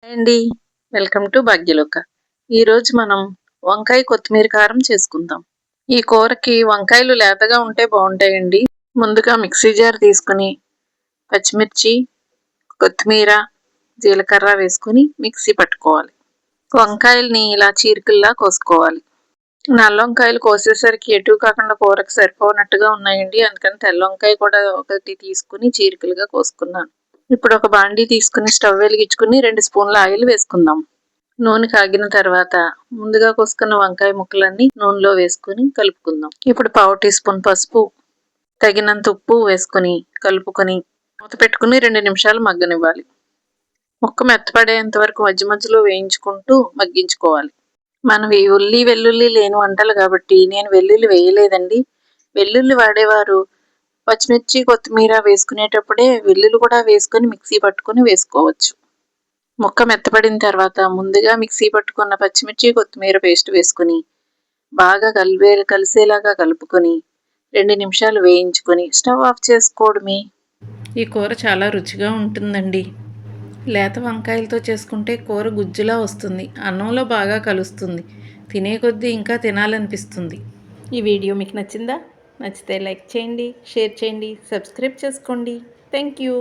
Hi అండి. Welcome to Bhagyaloka. ఈరోజు మనం వంకాయ కొత్తిమీర కారం చేసుకుందాం. ఈ కూరకి వంకాయలు లేతగా ఉంటే బాగుంటాయండి. ముందుగా మిక్సీ జార్ తీసుకుని పచ్చిమిర్చి, కొత్తిమీర, జీలకర్ర వేసుకుని మిక్సీ పట్టుకోవాలి. వంకాయల్ని ఇలా చీరికల్లా కోసుకోవాలి. నల్ల వంకాయలు కోసేసరికి ఎటు కాకుండా కూరకు సరిపోనట్టుగా ఉన్నాయండి. అందుకని తెల్ల వంకాయ కూడా ఒకటి తీసుకుని చీరికలుగా కోసుకున్నాను. ఇప్పుడు ఒక బాండీ తీసుకుని స్టవ్ వెలిగించుకుని 2 స్పూన్ల ఆయిల్ వేసుకుందాం. నూనె కాగిన తర్వాత ముందుగా కోసుకున్న వంకాయ ముక్కలన్నీ నూనెలో వేసుకుని కలుపుకుందాం. ఇప్పుడు 1/2 టీ స్పూన్ పసుపు, తగినంత ఉప్పు వేసుకుని కలుపుకొని మూత పెట్టుకుని 2 నిమిషాలు మగ్గనివ్వాలి. ముక్క మెత్తపడేంత వరకు మధ్య మధ్యలో వేయించుకుంటూ మగ్గించుకోవాలి. మనవి ఉల్లి వెల్లుల్లి లేని వంటలు కాబట్టి నేను వెల్లుల్లి వేయలేదండి. వెల్లుల్లి వాడేవారు పచ్చిమిర్చి, కొత్తిమీర వేసుకునేటప్పుడే వెల్లుల్లి కూడా వేసుకొని మిక్సీ పట్టుకుని వేసుకోవచ్చు. ముక్క మెత్తపడిన తర్వాత ముందుగా మిక్సీ పట్టుకున్న పచ్చిమిర్చి, కొత్తిమీర పేస్ట్ వేసుకుని బాగా కలిసేలాగా కలుపుకొని 2 నిమిషాలు వేయించుకొని స్టవ్ ఆఫ్ చేసుకోవడమే. ఈ కూర చాలా రుచిగా ఉంటుందండి. లేత వంకాయలతో చేసుకుంటే కూర గుజ్జులా వస్తుంది. అన్నంలో బాగా కలుస్తుంది. తినే కొద్దీ ఇంకా తినాలనిపిస్తుంది. ఈ వీడియో మీకు నచ్చిందా? నచ్చితే లైక్ చేయండి, షేర్ చేయండి, సబ్స్క్రైబ్ చేసుకోండి. Thank you.